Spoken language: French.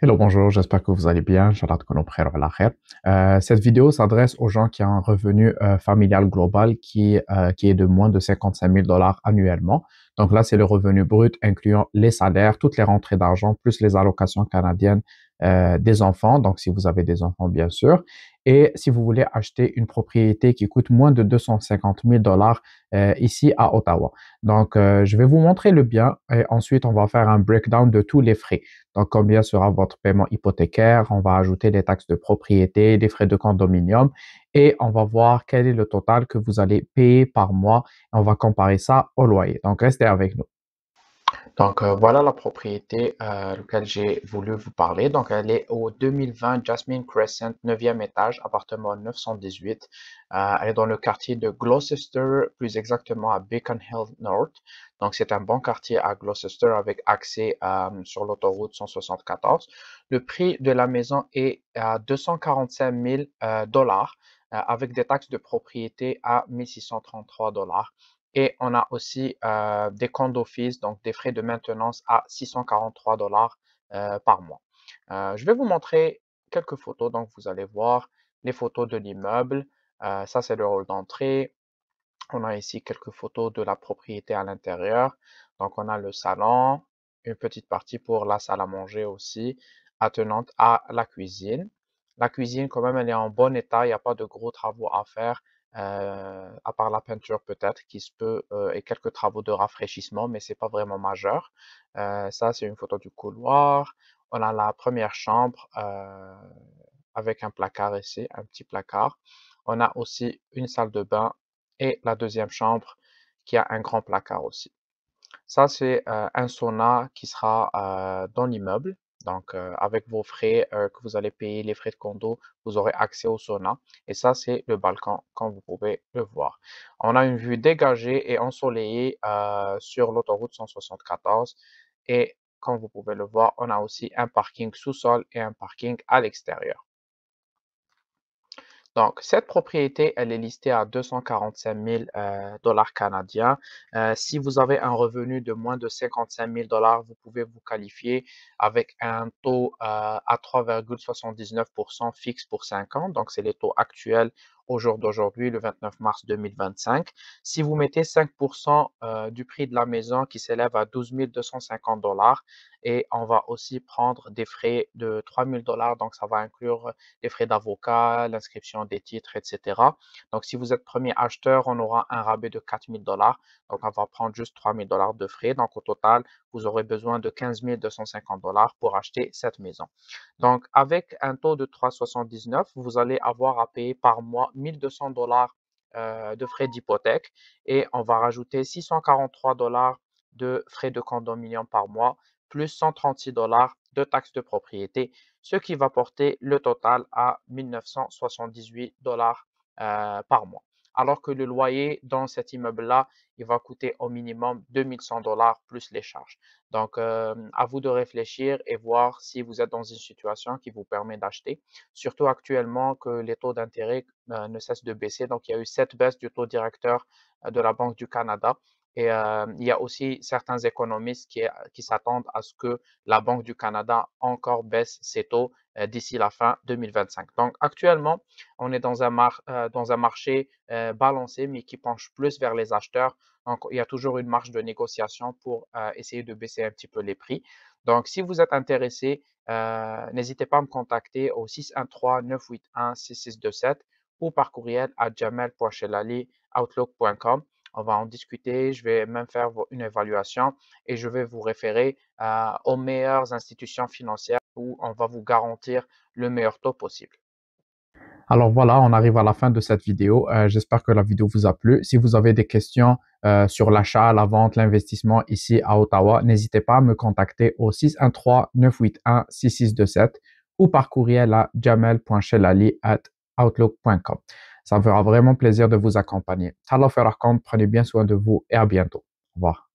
Hello, bonjour, j'espère que vous allez bien. Inch'Allah تكونوا بخير وعلى خير. Cette vidéo s'adresse aux gens qui ont un revenu familial global qui est de moins de 55 000 dollars annuellement. Donc là, c'est le revenu brut incluant les salaires, toutes les rentrées d'argent, plus les allocations canadiennes des enfants. Donc si vous avez des enfants, bien sûr. Et si vous voulez acheter une propriété qui coûte moins de 250 000 dollars ici à Ottawa. Donc je vais vous montrer le bien et ensuite on va faire un breakdown de tous les frais. Donc, combien sera votre paiement hypothécaire? On va ajouter des taxes de propriété, des frais de condominium et on va voir quel est le total que vous allez payer par mois. On va comparer ça au loyer. Donc, restez avec nous. Donc, voilà la propriété laquelle j'ai voulu vous parler. Donc, elle est au 2020 Jasmine Crescent, 9e étage, appartement 918. Elle est dans le quartier de Gloucester, plus exactement à Beacon Hill North. Donc, c'est un bon quartier à Gloucester avec accès sur l'autoroute 174. Le prix de la maison est à 245 000 dollars avec des taxes de propriété à 1633 dollars. Et on a aussi des comptes d'office, donc des frais de maintenance à 643 dollars par mois. Je vais vous montrer quelques photos. Donc, vous allez voir les photos de l'immeuble. Ça, c'est le hall d'entrée. On a ici quelques photos de la propriété à l'intérieur. Donc, on a le salon, une petite partie pour la salle à manger aussi, attenante à la cuisine. La cuisine, quand même, elle est en bon état. Il n'y a pas de gros travaux à faire, à part la peinture peut-être, qui se peut, et quelques travaux de rafraîchissement, mais c'est pas vraiment majeur. Ça, c'est une photo du couloir. On a la première chambre avec un placard ici, un petit placard. On a aussi une salle de bain et la deuxième chambre qui a un grand placard aussi. Ça, c'est un sauna qui sera dans l'immeuble. Donc, avec vos frais que vous allez payer, les frais de condo, vous aurez accès au sauna. Et ça, c'est le balcon, comme vous pouvez le voir. On a une vue dégagée et ensoleillée sur l'autoroute 174. Et comme vous pouvez le voir, on a aussi un parking sous-sol et un parking à l'extérieur. Donc, cette propriété, elle est listée à 245 000 dollars canadiens. Si vous avez un revenu de moins de 55 000 dollars, vous pouvez vous qualifier avec un taux à 3,79% fixe pour 5 ans. Donc, c'est les taux actuels au jour d'aujourd'hui, le 29 mars 2025. Si vous mettez 5% du prix de la maison qui s'élève à 12 250 dollars et on va aussi prendre des frais de 3 000 dollars. Donc, ça va inclure les frais d'avocat, l'inscription des titres, etc. Donc, si vous êtes premier acheteur, on aura un rabais de 4 000 dollars. Donc, on va prendre juste 3 000 dollars de frais. Donc, au total, vous aurez besoin de 15 250 dollars pour acheter cette maison. Donc, avec un taux de 3,79, vous allez avoir à payer par mois 1 200 dollars de frais d'hypothèque et on va rajouter 643 dollars de frais de condominium par mois, plus 136 dollars de taxes de propriété, ce qui va porter le total à 1 978 dollars par mois. Alors que le loyer dans cet immeuble-là, il va coûter au minimum 2 100 dollars plus les charges. Donc, à vous de réfléchir et voir si vous êtes dans une situation qui vous permet d'acheter. Surtout actuellement que les taux d'intérêt ne cessent de baisser. Donc, il y a eu cette baisse du taux directeur de la Banque du Canada. Et il y a aussi certains économistes qui s'attendent à ce que la Banque du Canada encore baisse ses taux d'ici la fin 2025. Donc actuellement, on est dans un marché balancé, mais qui penche plus vers les acheteurs. Donc il y a toujours une marge de négociation pour essayer de baisser un petit peu les prix. Donc si vous êtes intéressé, n'hésitez pas à me contacter au 613-981-6627 ou par courriel à jamel.chelali@outlook.com. On va en discuter, je vais même faire une évaluation et je vais vous référer aux meilleures institutions financières où on va vous garantir le meilleur taux possible. Alors voilà, on arrive à la fin de cette vidéo. J'espère que la vidéo vous a plu. Si vous avez des questions sur l'achat, la vente, l'investissement ici à Ottawa, n'hésitez pas à me contacter au 613-981-6627 ou par courriel à jamel.chelali@outlook.com. Ça me fera vraiment plaisir de vous accompagner. Allah fait prenez bien soin de vous et à bientôt. Au revoir.